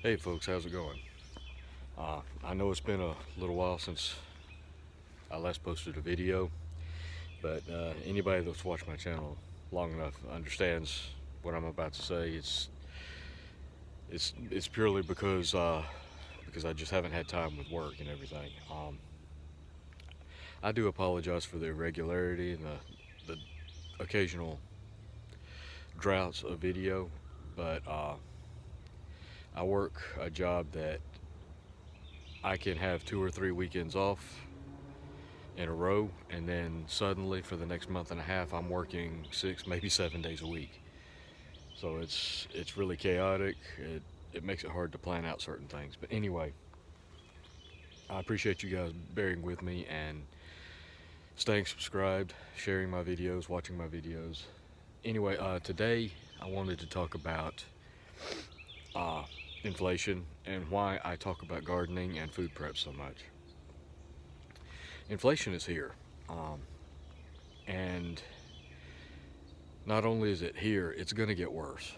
Hey folks, how's it going? I know it's been a little while since I last posted a video, but anybody that's watched my channel long enough understands what I'm about to say. It's purely because I just haven't had time with work and everything. I do apologize for the irregularity and the occasional droughts of video, but I work a job that I can have 2 or 3 weekends off in a row, and then suddenly for the next month and a half I'm working 6, maybe 7 days a week. So it's really chaotic. It makes it hard to plan out certain things. But anyway, I appreciate you guys bearing with me and staying subscribed, sharing my videos, watching my videos. Anyway, today I wanted to talk about inflation and why I talk about gardening and food prep so much. Inflation is here, and not only is it here, it's going to get worse.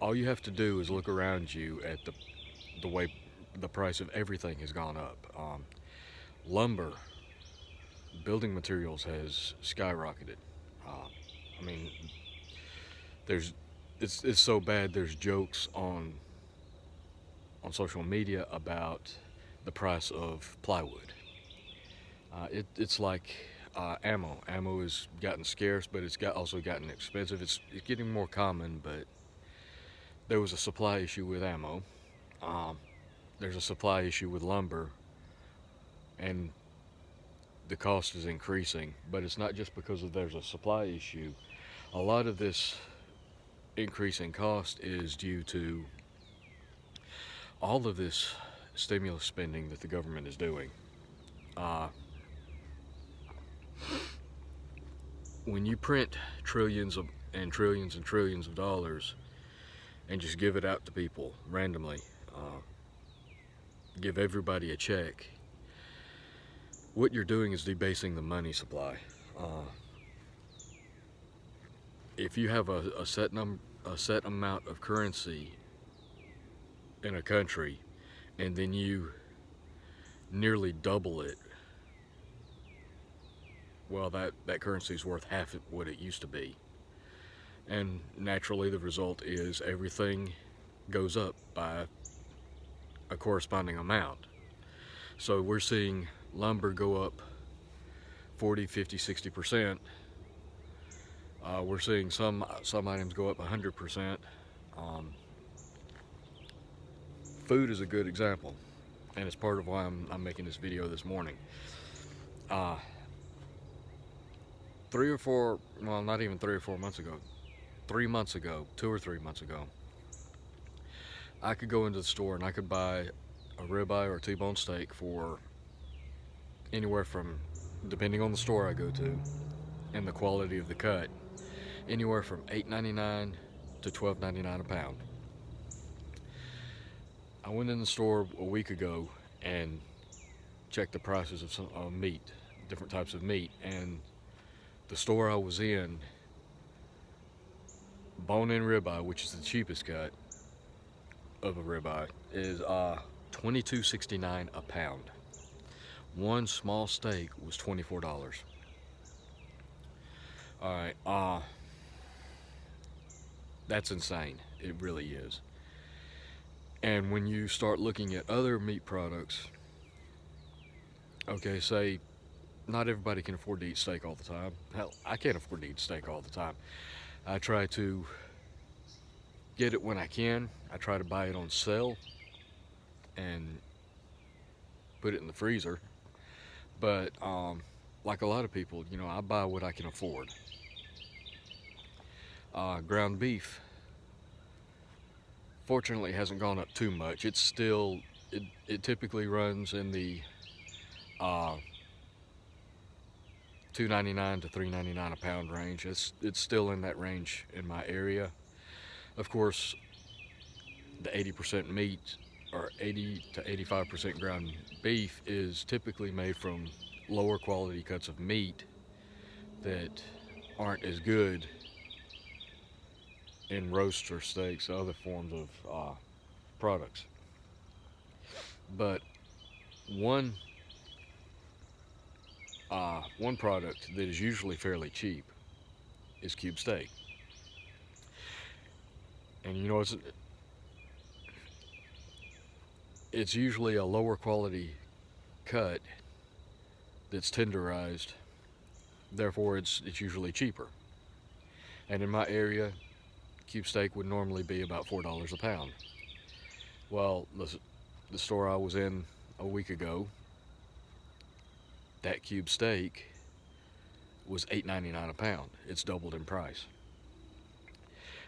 All you have to do is look around you at the way the price of everything has gone up. Lumber, building materials has skyrocketed. I mean, it's so bad. There's jokes on social media about the price of plywood. It's like ammo. Ammo has gotten scarce, but it's also gotten expensive. It's getting more common, but there was a supply issue with ammo. There's a supply issue with lumber, and the cost is increasing. But it's not just because there's a supply issue. A lot of this increase in cost is due to all of this stimulus spending that the government is doing. When you print trillions and trillions and trillions of dollars and just give it out to people randomly, give everybody a check, what you're doing is debasing the money supply. If you have a set amount of currency in a country, and then you nearly double it, well, that currency is worth half of what it used to be. And naturally the result is everything goes up by a corresponding amount. So we're seeing lumber go up 40, 50, 60%. We're seeing some items go up 100%. Food is a good example, and it's part of why I'm making this video this morning. 3 or 4, well, not even 3 or 4 months ago, 3 months ago, 2 or 3 months ago, I could go into the store and I could buy a ribeye or a T-bone steak for anywhere from, depending on the store I go to and the quality of the cut, anywhere from $8.99 to $12.99 a pound. I went in the store a week ago and checked the prices of some meat, different types of meat, and the store I was in, bone-in ribeye, which is the cheapest cut of a ribeye, is $22.69 a pound. One small steak was $24. All right, that's insane. It really is. And when you start looking at other meat products, okay, say not everybody can afford to eat steak all the time. Hell, I can't afford to eat steak all the time. I try to get it when I can. I try to buy it on sale and put it in the freezer. But like a lot of people, you know, I buy what I can afford. Ground beef, fortunately, hasn't gone up too much. It's still, it typically runs in the $2.99 to $3.99 a pound range. It's still in that range in my area. Of course, the 80% meat, or 80 to 85% ground beef, is typically made from lower quality cuts of meat that aren't as good in roasts or steaks, other forms of products. But one one product that is usually fairly cheap is cube steak. And you know, it's usually a lower quality cut that's tenderized, therefore it's usually cheaper. And in my area, cube steak would normally be about $4 a pound. Well, the store I was in a week ago, that cube steak was $8.99 a pound. It's doubled in price.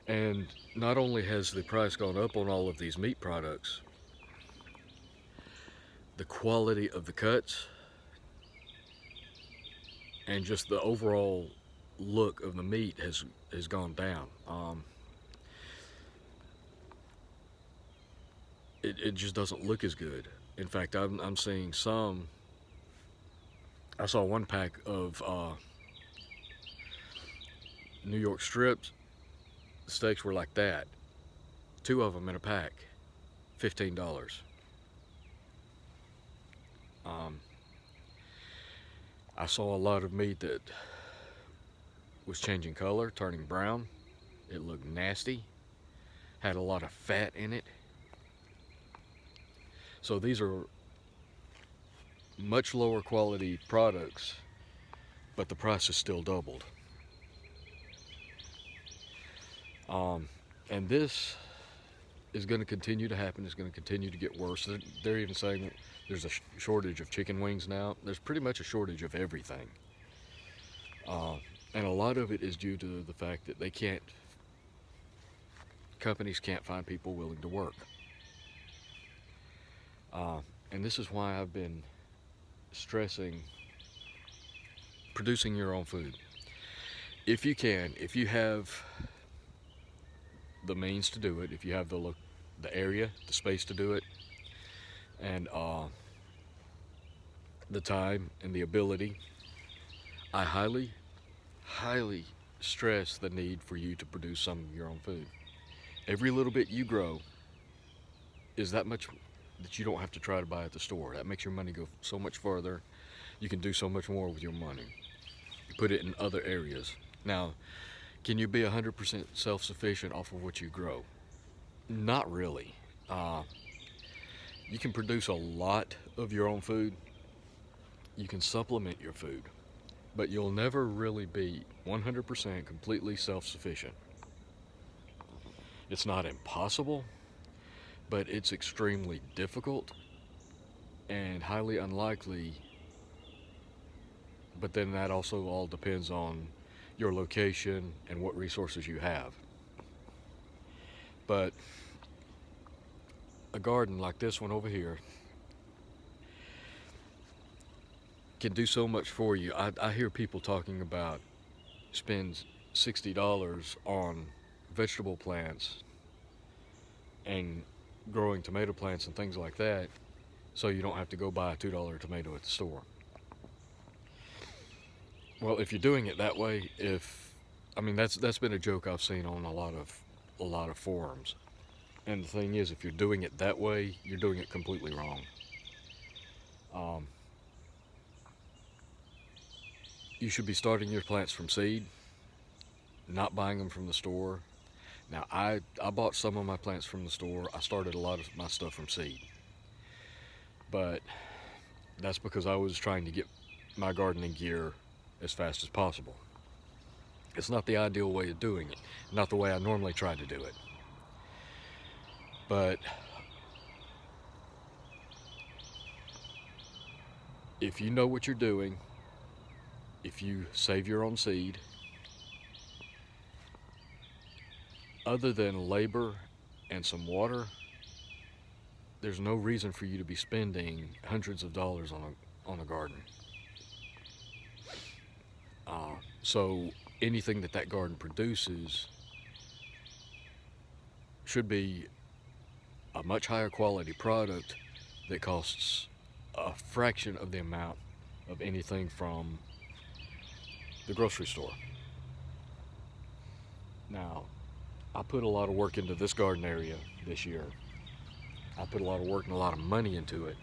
And not only has the price gone up on all of these meat products, the quality of the cuts and just the overall look of the meat has gone down. It just doesn't look as good. In fact, I'm seeing some. I saw one pack of New York strips. The steaks were like that. 2 of them in a pack, $15. I saw a lot of meat that was changing color, turning brown. It looked nasty. Had a lot of fat in it. So these are much lower quality products, but the price is still doubled. And this is going to continue to happen. It's going to continue to get worse. They're even saying that there's a shortage of chicken wings now. There's pretty much a shortage of everything. And a lot of it is due to the fact that companies can't find people willing to work. And this is why I've been stressing producing your own food. If you can, if you have the means to do it, if you have the area, the space to do it, and the time and the ability, I highly stress the need for you to produce some of your own food. Every little bit you grow is that much that you don't have to try to buy at the store. That makes your money go so much further. You can do so much more with your money. You put it in other areas. Now, can you be 100% self-sufficient off of what you grow? Not really. You can produce a lot of your own food. You can supplement your food, but you'll never really be 100% completely self-sufficient. It's not impossible, but it's extremely difficult and highly unlikely. But then that also all depends on your location and what resources you have. But a garden like this one over here can do so much for you. I hear people talking about spend $60 on vegetable plants and growing tomato plants and things like that, so you don't have to go buy a $2 tomato at the store. Well, if you're doing it that way, that's been a joke I've seen on a lot of forums. And the thing is, if you're doing it that way, you're doing it completely wrong. You should be starting your plants from seed, not buying them from the store. Now, I bought some of my plants from the store. I started a lot of my stuff from seed. But that's because I was trying to get my gardening gear as fast as possible. It's not the ideal way of doing it, not the way I normally try to do it. But if you know what you're doing, if you save your own seed, other than labor and some water, there's no reason for you to be spending hundreds of dollars on a garden. So anything that garden produces should be a much higher quality product that costs a fraction of the amount of anything from the grocery store. Now, I put a lot of work into this garden area this year, I put a lot of work and a lot of money into it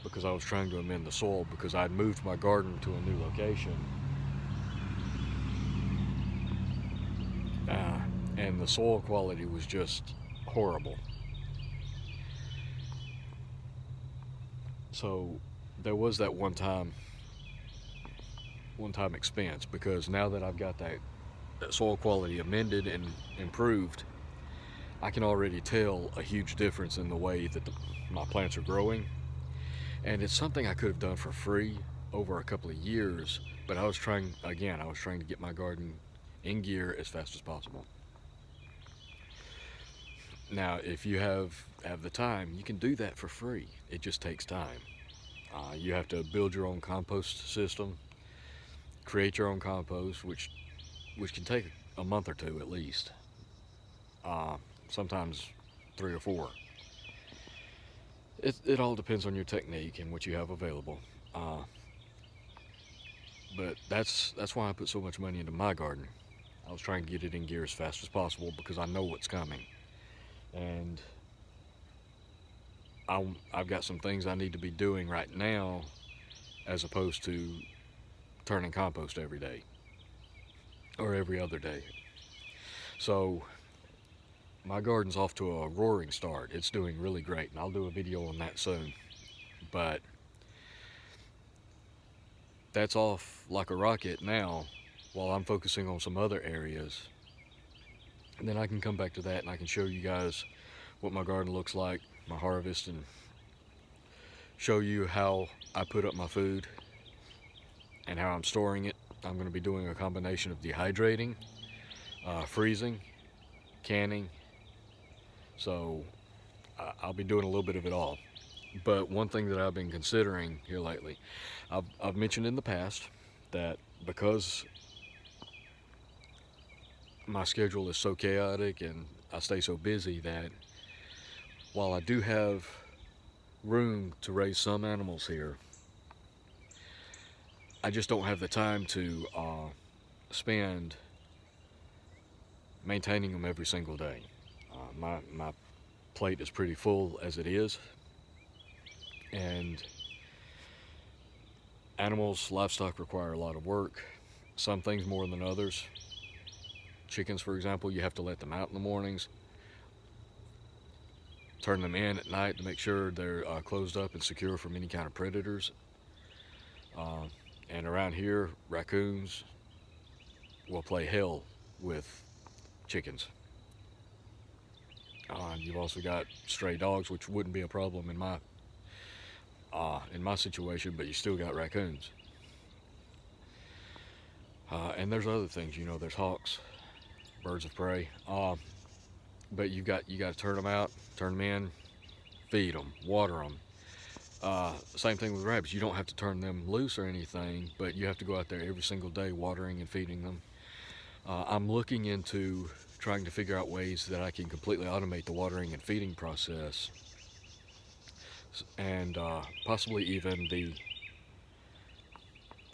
because I was trying to amend the soil because I'd moved my garden to a new location. Uh, and the soil quality was just horrible. So there was that one time expense because now that I've got that soil quality amended and improved, I can already tell a huge difference in the way that my plants are growing. And it's something I could have done for free over a couple of years, but I was trying to get my garden in gear as fast as possible. Now, if you have the time, you can do that for free. It just takes time. You have to build your own compost system, create your own compost, which can take a month or two at least. Uh, Sometimes 3 or 4. It all depends on your technique and what you have available. Uh, but that's why I put so much money into my garden. I was trying to get it in gear as fast as possible because I know what's coming, and I've got some things I need to be doing right now, as opposed to turning compost every day or every other day. So my garden's off to a roaring start. It's doing really great, and I'll do a video on that soon. But that's off like a rocket now while I'm focusing on some other areas. And then I can come back to that and I can show you guys what my garden looks like, my harvest, and show you how I put up my food and how I'm storing it. I'm going to be doing a combination of dehydrating, freezing, canning. So I'll be doing a little bit of it all. But one thing that I've been considering here lately, I've mentioned in the past that because my schedule is so chaotic and I stay so busy, that while I do have room to raise some animals here, I just don't have the time to spend maintaining them every single day. My plate is pretty full as it is, and livestock require a lot of work, some things more than others. Chickens, for example, you have to let them out in the mornings, turn them in at night to make sure they're closed up and secure from any kind of predators. And around here, raccoons will play hell with chickens. You've also got stray dogs, which wouldn't be a problem in my situation, but you still got raccoons. And there's other things, there's hawks, birds of prey. But you got to turn them out, turn them in, feed them, water them. Same thing with rabbits. You don't have to turn them loose or anything, but you have to go out there every single day watering and feeding them. I'm looking into trying to figure out ways that I can completely automate the watering and feeding process, and possibly even the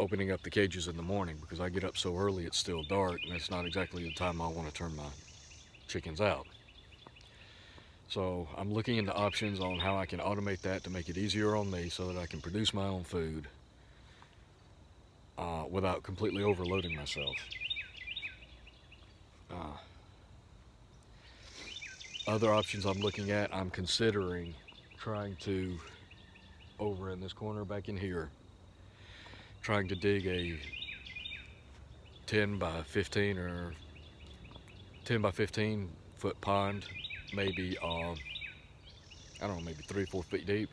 opening up the cages in the morning, because I get up so early it's still dark and it's not exactly the time I want to turn my chickens out. So I'm looking into options on how I can automate that to make it easier on me so that I can produce my own food without completely overloading myself. Other options I'm looking at, I'm considering trying to, over in this corner back in here, trying to dig a 10 by 15 or 10 by 15 foot pond, maybe I don't know, maybe 3 or 4 feet deep,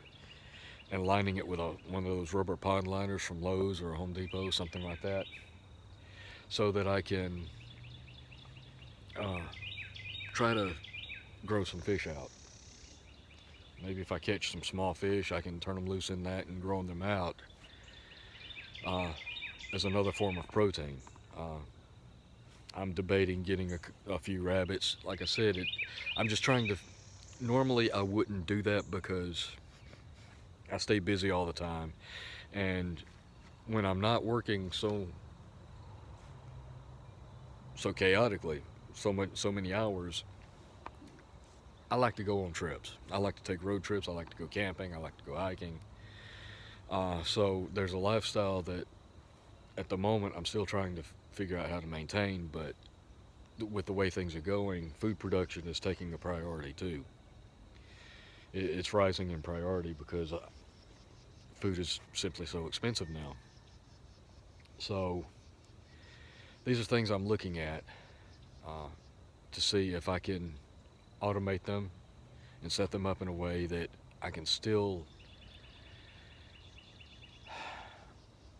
and lining it with one of those rubber pond liners from Lowe's or Home Depot, something like that, so that I can try to grow some fish out. Maybe if I catch some small fish, I can turn them loose in that and grow them out as another form of protein. I'm debating getting a few rabbits. Like I said, I'm just trying to. Normally, I wouldn't do that because I stay busy all the time, and when I'm not working so chaotically, so many hours, I like to go on trips. I like to take road trips. I like to go camping. I like to go hiking. So there's a lifestyle that at the moment I'm still trying to figure out how to maintain, but with the way things are going, food production is taking a priority too. It's rising in priority because food is simply so expensive now. So these are things I'm looking at uh, to see if I can automate them and set them up in a way that I can still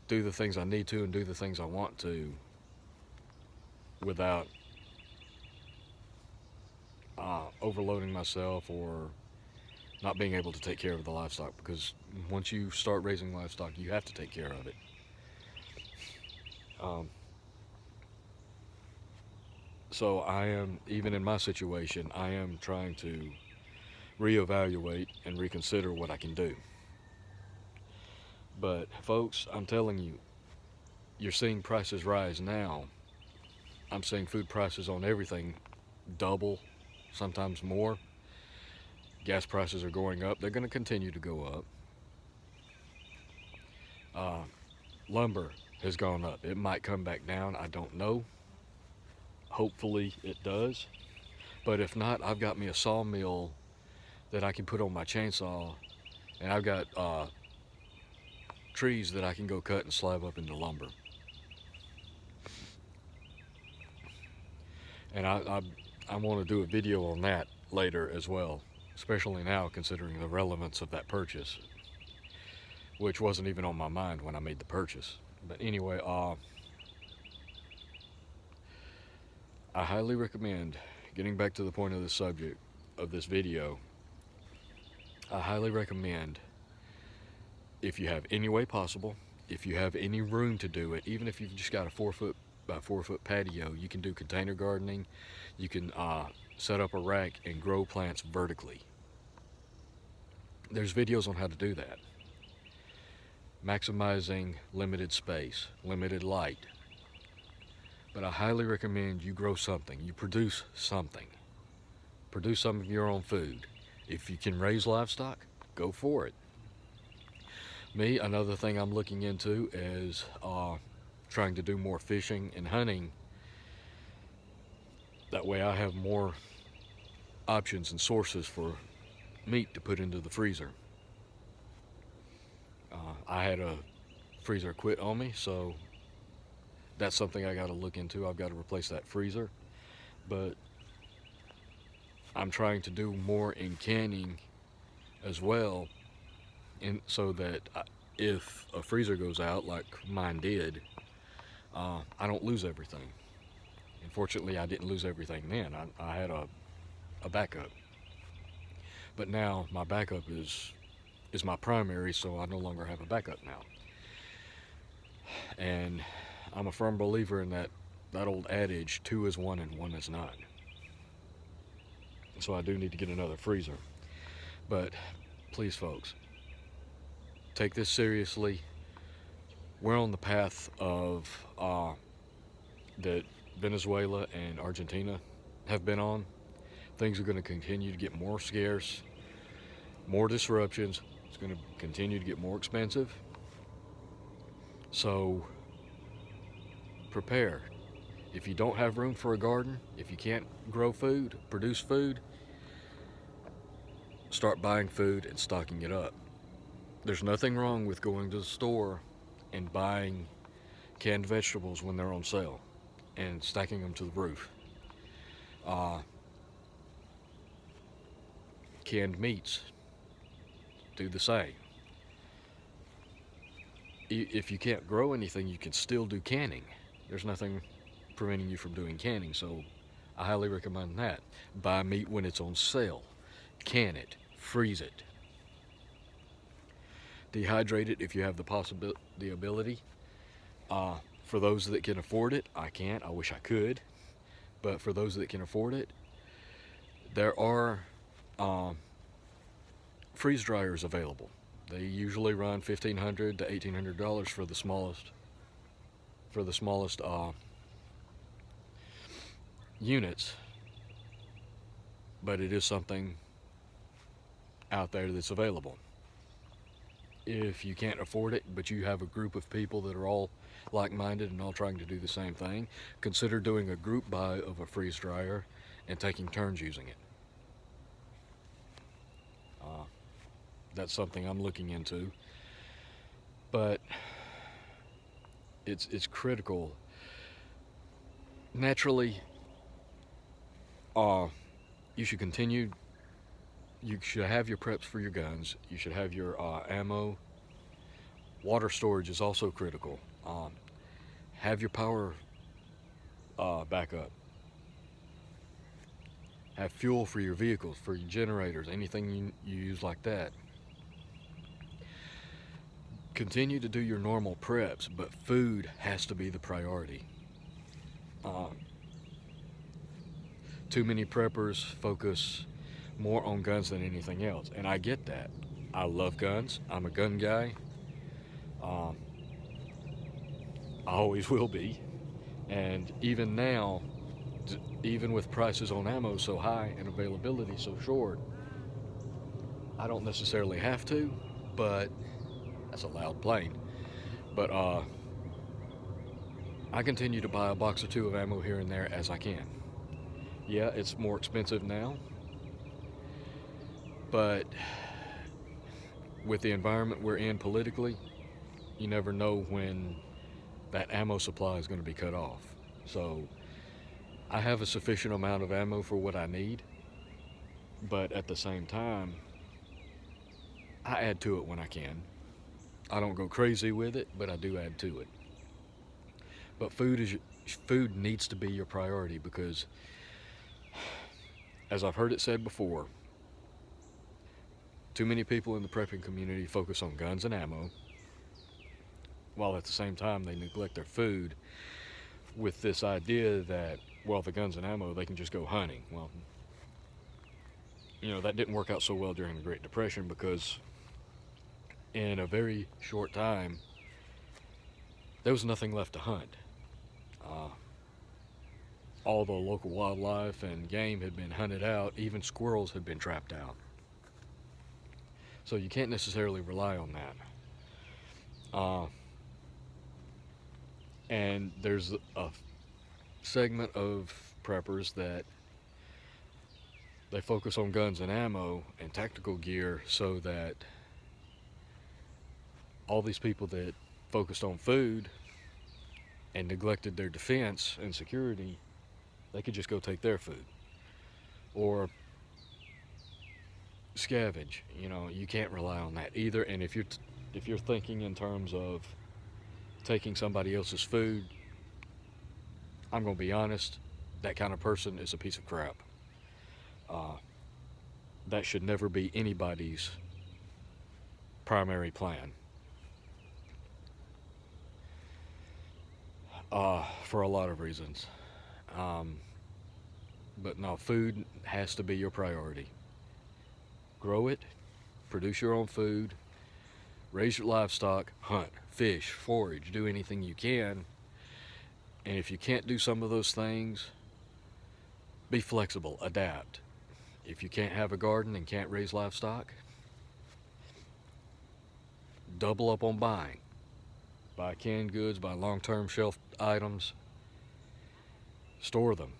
do the things I need to and do the things I want to without overloading myself or not being able to take care of the livestock, because once you start raising livestock, you have to take care of it. Um, so I am, even in my situation, I am trying to reevaluate and reconsider what I can do. But folks, I'm telling you, you're seeing prices rise now. I'm seeing food prices on everything double, sometimes more. Gas prices are going up. They're going to continue to go up. Uh, Lumber has gone up. It might come back down. I don't know. Hopefully it does. But if not, I've got me a sawmill that I can put on my chainsaw, and I've got trees that I can go cut and slab up into lumber. And I want to do a video on that later as well, especially now considering the relevance of that purchase, which wasn't even on my mind when I made the purchase. But anyway, I highly recommend, getting back to the point of the subject of this video, I highly recommend, if you have any way possible, if you have any room to do it, even if you've just got a 4 foot by 4 foot patio, you can do container gardening. You can set up a rack and grow plants vertically. There's videos on how to do that. Maximizing limited space, limited light. But I highly recommend you grow something. You produce something. Produce some of your own food. If you can raise livestock, go for it. Me, another thing I'm looking into is trying to do more fishing and hunting. That way I have more options and sources for meat to put into the freezer. I had a freezer quit on me, so that's something I got to look into. I've got to replace that freezer. But I'm trying to do more in canning as well, and so that if a freezer goes out like mine did, I don't lose everything. Unfortunately, I didn't lose everything then. I had a backup. But now my backup is my primary, so I no longer have a backup now. And I'm a firm believer in that old adage, 2 is 1 and 1 is none. So I do need to get another freezer. But please, folks, take this seriously. We're on the path of that Venezuela and Argentina have been on. Things are going to continue to get more scarce, more disruptions. It's going to continue to get more expensive. So prepare. If you don't have room for a garden, if you can't grow food, produce food, start buying food and stocking it up. There's nothing wrong with going to the store and buying canned vegetables when they're on sale and stacking them to the roof. Canned meats, do the same. If you can't grow anything, you can still do canning. There's nothing preventing you from doing canning, so I highly recommend that. Buy meat when it's on sale. Can it. Freeze it. Dehydrate it if you have the ability. For those that can afford it, I can't. I wish I could. But for those that can afford it, there are freeze dryers available. They usually run $1,500 to $1,800 for the smallest units, but it is something out there that's available. If you can't afford it, but you have a group of people that are all like-minded and all trying to do the same thing, consider doing a group buy of a freeze dryer and taking turns using it. Uh, that's something I'm looking into, but it's critical. Naturally, uh, you should continue. You should have your preps for your guns. You should have your ammo. Water storage is also critical. Have your power backup. Have fuel for your vehicles, for your generators, anything you use like that. Continue to do your normal preps, but food has to be the priority. Uh, Too many preppers focus more on guns than anything else, and I get that. I love guns. I'm a gun guy. Um, I always will be. And even now, even with prices on ammo so high and availability so short, I don't necessarily have to, but that's a loud plane. But I continue to buy a box or two of ammo here and there as I can. Yeah, it's more expensive now, but with the environment we're in politically, you never know when that ammo supply is going to be cut off. So I have a sufficient amount of ammo for what I need, but at the same time, I add to it when I can. I don't go crazy with it, but I do add to it. But food needs to be your priority because, as I've heard it said before, too many people in the prepping community focus on guns and ammo, while at the same time they neglect their food with this idea that, well, the guns and ammo, they can just go hunting. Well, that didn't work out so well during the Great Depression because in a very short time, there was nothing left to hunt. All the local wildlife and game had been hunted out, even squirrels had been trapped out. So you can't necessarily rely on that. And there's a segment of preppers that they focus on guns and ammo and tactical gear so that all these people that focused on food and neglected their defense and security, they could just go take their food or scavenge. You can't rely on that either. And if you're thinking in terms of taking somebody else's food, I'm going to be honest, that kind of person is a piece of crap. That should never be anybody's primary plan. For a lot of reasons. But no, food has to be your priority. Grow it, produce your own food, raise your livestock, hunt, fish, forage, do anything you can. And if you can't do some of those things, be flexible, adapt. If you can't have a garden and can't raise livestock, double up on buying. Buy canned goods, buy long-term shelf items, store them.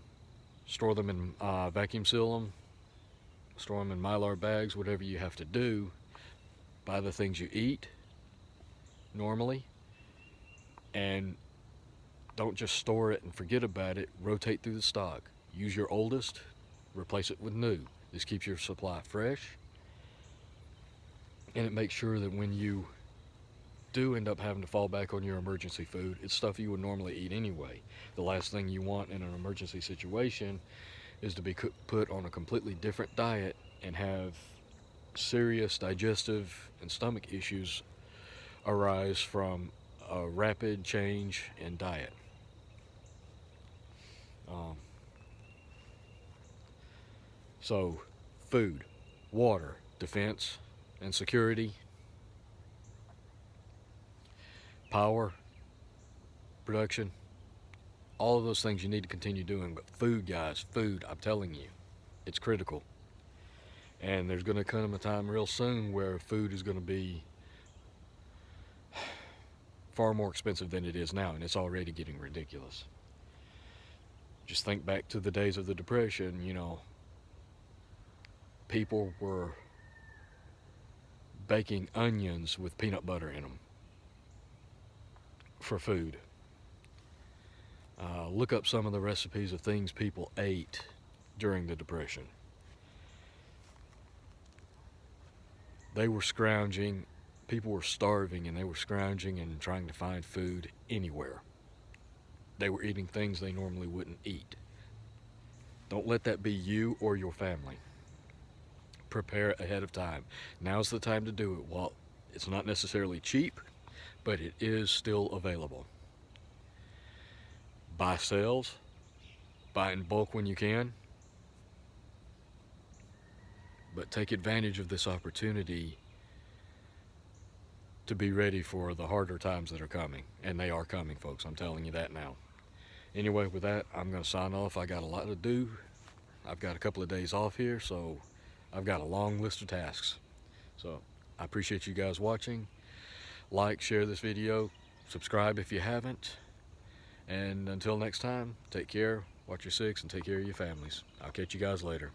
Store them in vacuum seal them, store them in Mylar bags, whatever you have to do. Buy the things you eat normally, and don't just store it and forget about it. Rotate through the stock. Use your oldest, replace it with new. This keeps your supply fresh, and it makes sure that when you do end up having to fall back on your emergency food, it's stuff you would normally eat anyway. The last thing you want in an emergency situation is to be put on a completely different diet and have serious digestive and stomach issues arise from a rapid change in diet. So, food, water, defense, and security, power, production, all of those things you need to continue doing. But food, guys, food, I'm telling you, it's critical. And there's going to come a time real soon where food is going to be far more expensive than it is now, and it's already getting ridiculous. Just think back to the days of the Depression, you know, people were baking onions with peanut butter in them for food. Look up some of the recipes of things people ate during the Depression. They were scrounging, people were starving, and they were scrounging and trying to find food anywhere. They were eating things they normally wouldn't eat. Don't let that be you or your family. Prepare ahead of time. Now's the time to do it. Well, it's not necessarily cheap, but it is still available. Buy sales, buy in bulk when you can, but take advantage of this opportunity to be ready for the harder times that are coming. And they are coming, folks. I'm telling you that now. Anyway, with that, I'm going to sign off. I got a lot to do. I've got a couple of days off here, so I've got a long list of tasks. So I appreciate you guys watching. Like, share this video, subscribe if you haven't. And until next time, take care, watch your six, and take care of your families. I'll catch you guys later.